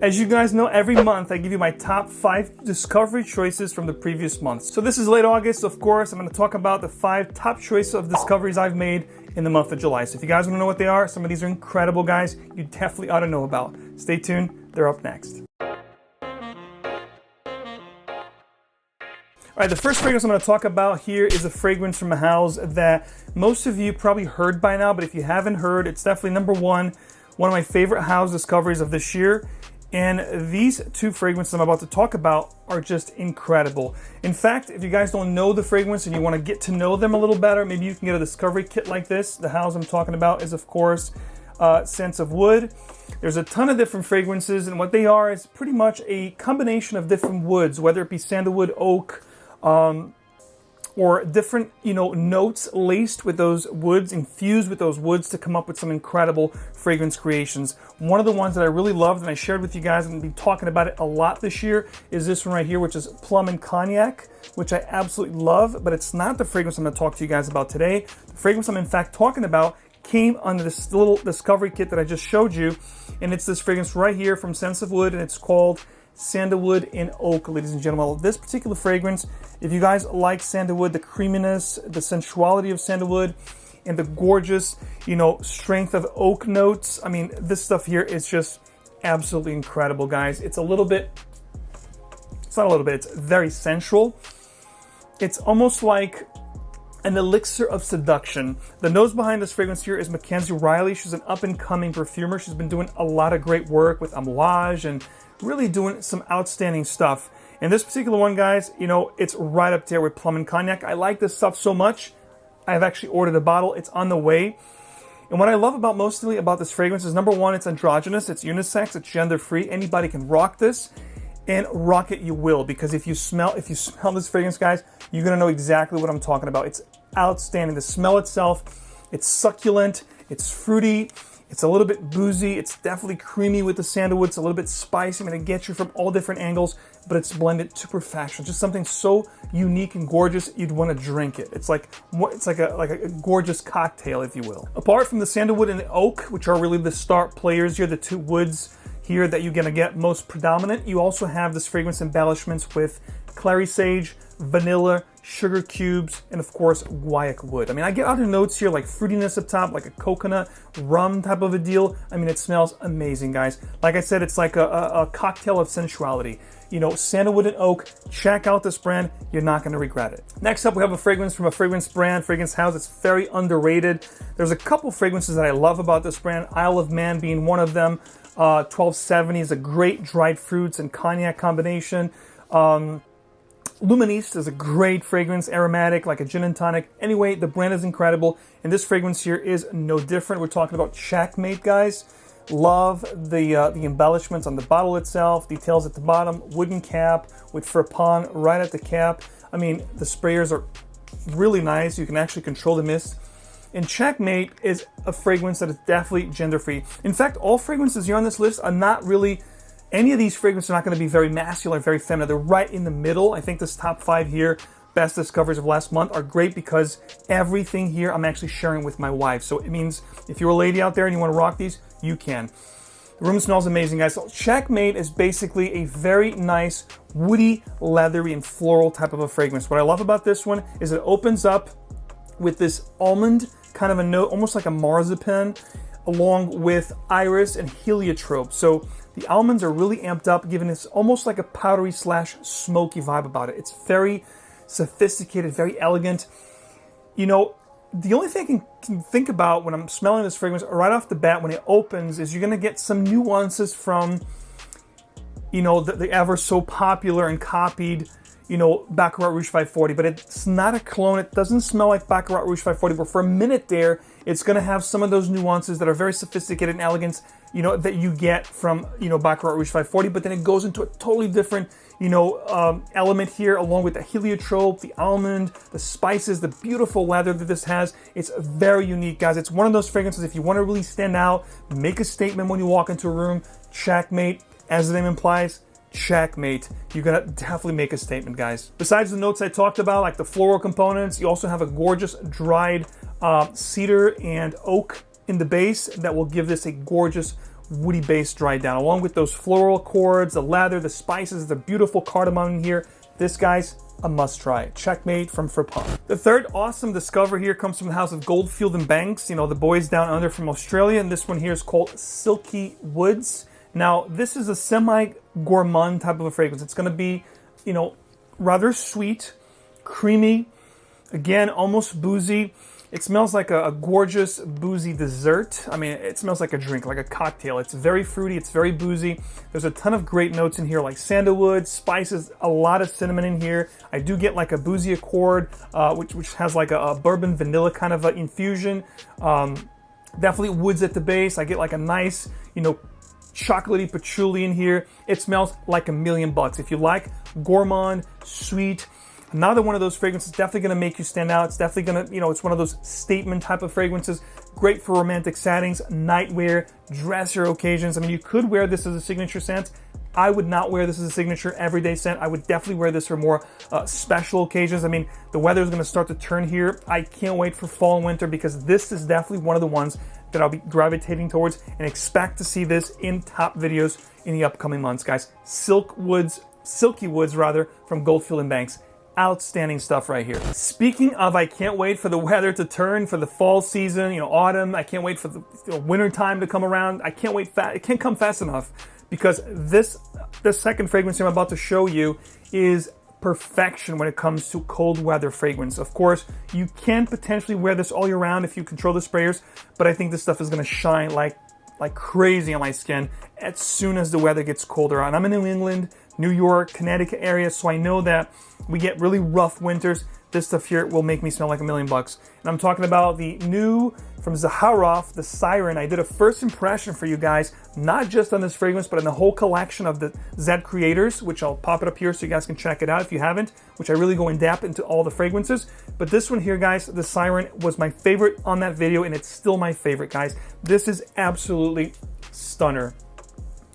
As you guys know, every month I give you my top 5 discovery choices from the previous month. So this is late August, of course. I'm going to talk about the 5 top choices of discoveries I've made in the month of July. So if you guys want to know what they are, some of these are incredible, guys. You definitely ought to know about. Stay tuned. They're up next. All right, the first fragrance I'm going to talk about here is a fragrance from a house that most of you probably heard by now, but if you haven't heard, it's definitely number one of my favorite house discoveries of this year. And these 2 fragrances I'm about to talk about are just incredible. In fact, if you guys don't know the fragrance and you want to get to know them a little better, maybe you can get a discovery kit like this. The house I'm talking about is, of course, Scents of Wood. There's a ton of different fragrances, and what they are is pretty much a combination of different woods, whether it be sandalwood, oak, or different, notes laced with those woods, infused with those woods to come up with some incredible fragrance creations. One of the ones that I really loved and I shared with you guys and been talking about it a lot this year is this one right here, which is Plum and Cognac, which I absolutely love, but it's not the fragrance I'm going to talk to you guys about today. The fragrance I'm in fact talking about came under this little discovery kit that I just showed you, and it's this fragrance right here from Scents of Wood, and it's called Sandalwood and Oak, ladies and gentlemen. This particular fragrance, if you guys like sandalwood, the creaminess, the sensuality of sandalwood, and the gorgeous, strength of oak notes, I mean, this stuff here is just absolutely incredible, guys. It's not a little bit, it's very sensual. It's almost like an elixir of seduction. The nose behind this fragrance here is Mackenzie Reilly. She's an up-and-coming perfumer. She's been doing a lot of great work with Amouage and really doing some outstanding stuff. And this particular one, guys, it's right up there with Plum and Cognac. I like this stuff so much, I've actually ordered a bottle. It's on the way. And what I love mostly about this fragrance is, number one, it's androgynous, it's unisex, it's gender-free. Anybody can rock this, and rock it you will, because if you smell this fragrance, guys, you're gonna know exactly what I'm talking about. It's outstanding. The smell itself, it's succulent, it's fruity, it's a little bit boozy, it's definitely creamy with the sandalwood, it's a little bit spicy. I'm gonna get you from all different angles, but it's blended to perfection. Just something so unique and gorgeous, you'd want to drink it. It's like a gorgeous cocktail, if you will. Apart from the sandalwood and the oak, which are really the star players here, the 2 woods here that you're gonna get most predominant, you also have this fragrance embellishments with clary sage, vanilla, sugar cubes, and of course guaiac wood. I mean, I get other notes here like fruitiness up top, like a coconut rum type of a deal. I mean, it smells amazing, guys. Like I said, it's like a cocktail of sensuality. Sandalwood and oak. Check out this brand. You're not going to regret it. Next up, we have a fragrance from a fragrance house that's very underrated. There's a couple fragrances that I love about this brand, Isle of Man being one of them. 1270 is a great dried fruits and cognac combination. Luministe is a great fragrance, aromatic, like a gin and tonic. Anyway, the brand is incredible, and this fragrance here is no different. We're talking about Checkmate, guys. Love the embellishments on the bottle itself, details at the bottom, wooden cap with Frapin right at the cap. I mean, the sprayers are really nice. You can actually control the mist. And Checkmate is a fragrance that is definitely gender-free. In fact, all fragrances here on this list are not really... Any of these fragrances are not going to be very masculine, very feminine. They're right in the middle. I think this top 5 here, best discoveries of last month, are great because everything here I'm actually sharing with my wife. So it means if you're a lady out there and you want to rock these, you can. The room smells amazing, guys. So Checkmate is basically a very nice, woody, leathery, and floral type of a fragrance. What I love about this one is it opens up with this almond kind of a note, almost like a marzipan, along with iris and heliotrope. So the almonds are really amped up, giving this almost like a powdery / smoky vibe about it. It's very sophisticated, very elegant. The only thing I can think about when I'm smelling this fragrance right off the bat when it opens is you're going to get some nuances from, the ever so popular and copied, Baccarat Rouge 540, but it's not a clone. It doesn't smell like Baccarat Rouge 540, but for a minute there, it's going to have some of those nuances that are very sophisticated and elegant, that you get from, Baccarat Rouge 540, but then it goes into a totally different, element here, along with the heliotrope, the almond, the spices, the beautiful leather that this has. It's very unique, guys. It's one of those fragrances, if you want to really stand out, make a statement when you walk into a room, Checkmate, as the name implies, Checkmate. You're gonna definitely make a statement, guys. Besides the notes I talked about, like the floral components, you also have a gorgeous dried cedar and oak in the base that will give this a gorgeous woody base dried down, along with those floral chords, the leather, the spices, the beautiful cardamom in here. This, guys, a must try. Checkmate from FRAPIN. The third awesome discover here comes from the house of Goldfield&Banks, you know, the boys down under from Australia, and this one here is called Silky Woods. Now, this is a semi-gourmand type of a fragrance. It's going to be, you know, rather sweet, creamy, again, almost boozy. It smells like a gorgeous boozy dessert. I mean, it smells like a drink, like a cocktail. It's very fruity, it's very boozy. There's a ton of great notes in here, like sandalwood, spices, a lot of cinnamon in here. I do get like a boozy accord, which has like a bourbon vanilla kind of infusion. Definitely woods at the base. I get like a nice, you know, chocolatey patchouli in here. It smells like $1,000,000. If you like gourmand, sweet, another one of those fragrances, definitely going to make you stand out. It's definitely going to, you know, it's one of those statement type of fragrances. Great for romantic settings, nightwear, dresser occasions. I mean, you could wear this as a signature scent. I would not wear this as a signature everyday scent. I would definitely wear this for more special occasions. I mean, the weather is going to start to turn here. I can't wait for fall and winter because this is definitely one of the ones that I'll be gravitating towards, and expect to see this in top videos in the upcoming months, guys. Silky Woods rather, from Goldfield&Banks. Outstanding stuff right here. Speaking of, I can't wait for the weather to turn for the fall season, you know, autumn. I can't wait for the winter time to come around. I can't wait. It can't come fast enough, because this second fragrance I'm about to show you is perfection when it comes to cold weather fragrance. Of course, you can potentially wear this all year round if you control the sprayers, but I think this stuff is going to shine like crazy on my skin as soon as the weather gets colder. And I'm in New England, New York, Connecticut area, so I know that we get really rough winters. This stuff here will make me smell like $1,000,000. And I'm talking about the new from Zaharoff, the Siren. I did a first impression for you guys, not just on this fragrance, but on the whole collection of the Z creators, which I'll pop it up here so you guys can check it out if you haven't, which I really go in depth into all the fragrances. But this one here, guys, the Siren, was my favorite on that video, and it's still my favorite, guys. This is absolutely stunner.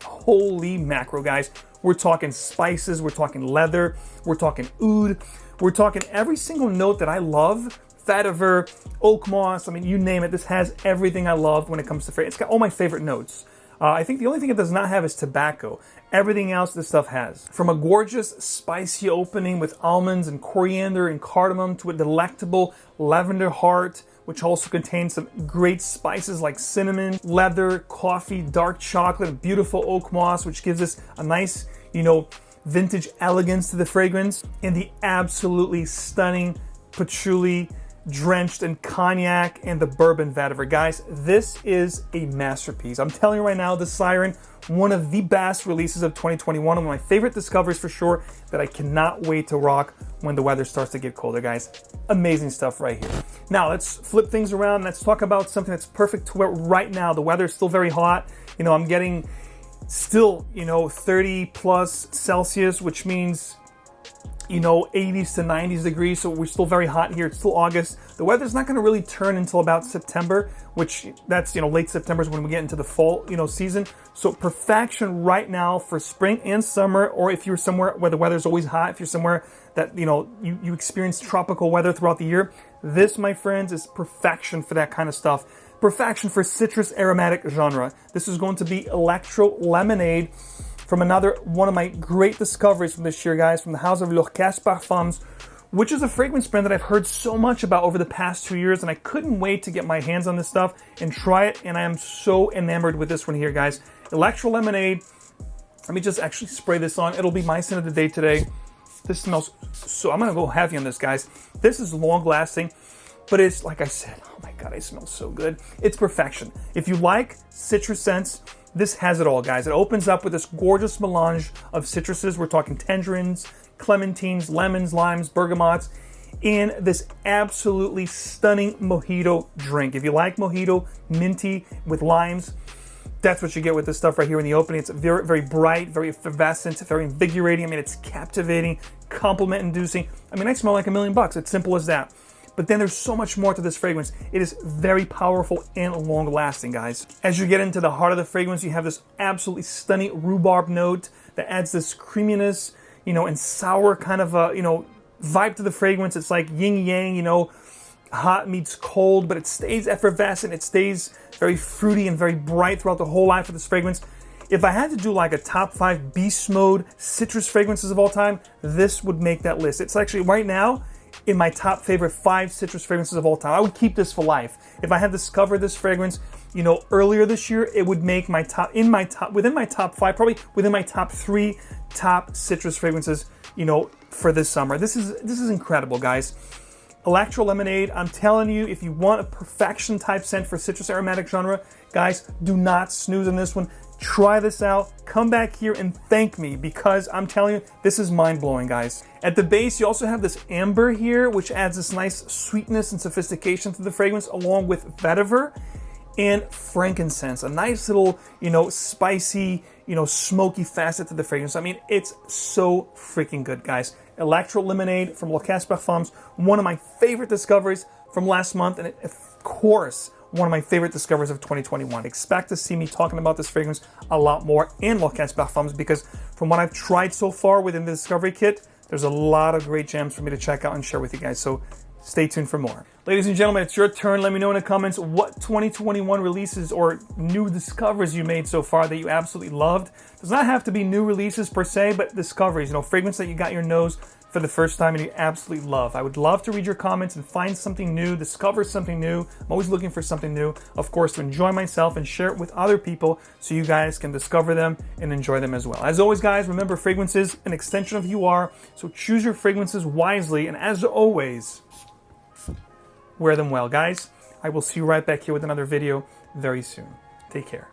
Holy macro, guys. We're talking spices, we're talking leather, we're talking oud, we're talking every single note that I love. Vetiver, oak moss, I mean, you name it. This has everything I love when it comes to fragrance. It's got all my favorite notes. I think the only thing it does not have is tobacco. Everything else this stuff has. From a gorgeous, spicy opening with almonds and coriander and cardamom to a delectable lavender heart, which also contains some great spices like cinnamon, leather, coffee, dark chocolate, and beautiful oak moss, which gives us a nice, you know, vintage elegance to the fragrance, and the absolutely stunning patchouli drenched in cognac and the bourbon vetiver. Guys, this is a masterpiece. I'm telling you right now, the Siren, one of the best releases of 2021, one of my favorite discoveries for sure, that I cannot wait to rock when the weather starts to get colder, guys. Amazing stuff right here. Now, let's flip things around. Let's talk about something that's perfect to wear right now. The weather is still very hot. You know, I'm getting still, you know, 30 plus Celsius, which means, you know, 80s to 90s degrees, so we're still very hot here. It's still August. The weather's not going to really turn until about September, which that's, you know, late September is when we get into the fall, you know, season. So perfection right now for spring and summer, or if you're somewhere where the weather's always hot, if you're somewhere that, you know, you experience tropical weather throughout the year, this, my friends, is perfection for that kind of stuff. Perfection for citrus aromatic genre. This is going to be Electro Lemonade, from another one of my great discoveries from this year, guys, from the house of Parfums, which is a fragrance brand that I've heard so much about over the past 2 years, and I couldn't wait to get my hands on this stuff and try it, and I am so enamored with this one here, guys. Electro Lemonade. Let me just actually spray this on. It'll be my scent of the day today. This smells so... I'm going to go heavy on this, guys. This is long-lasting, but it's, like I said, oh my God, it smells so good. It's perfection. If you like citrus scents, this has it all, guys. It opens up with this gorgeous melange of citruses. We're talking tangerines, clementines, lemons, limes, bergamots, in this absolutely stunning mojito drink. If you like mojito, minty with limes, that's what you get with this stuff right here in the opening. It's very, very bright, very effervescent, very invigorating. I mean, it's captivating, compliment-inducing. I mean, I smell like $1,000,000. It's simple as that. But then there's so much more to this fragrance. It is very powerful and long-lasting, guys. As you get into the heart of the fragrance, you have this absolutely stunning rhubarb note that adds this creaminess, you know, and sour kind of a, you know, vibe to the fragrance. It's like yin-yang, you know, hot meets cold, but it stays effervescent. It stays very fruity and very bright throughout the whole life of this fragrance. If I had to do like a top 5 beast mode citrus fragrances of all time, this would make that list. It's actually right now in my top favorite 5 citrus fragrances of all time. I would keep this for life. If I had discovered this fragrance, you know, earlier this year, it would make my within my top 5, probably within my top 3 top citrus fragrances, you know, for this summer. This is incredible, guys. Electro Lemonade, I'm telling you, if you want a perfection type scent for citrus aromatic genre, guys, do not snooze on this one. Try this out, come back here and thank me, because I'm telling you, this is mind-blowing, guys. At the base, you also have this amber here, which adds this nice sweetness and sophistication to the fragrance, along with vetiver and frankincense. A nice little, you know, spicy, you know, smoky facet to the fragrance. I mean, it's so freaking good, guys. Electro Lemonade from Parfums, one of my favorite discoveries from last month, and of course, one of my favorite discoveries of 2021. Expect to see me talking about this fragrance a lot more in Parfums, because from what I've tried so far within the discovery kit, there's a lot of great gems for me to check out and share with you guys. So stay tuned for more. Ladies and gentlemen, it's your turn. Let me know in the comments what 2021 releases or new discoveries you made so far that you absolutely loved. Does not have to be new releases per se, but discoveries, you know, fragrance that you got your nose for the first time and you absolutely love. I would love to read your comments and find something new, discover something new. I'm always looking for something new, of course, to enjoy myself and share it with other people so you guys can discover them and enjoy them as well. As always, guys, remember, fragrance is an extension of who you are, so choose your fragrances wisely, and as always, wear them well, guys. I will see you right back here with another video very soon. Take care.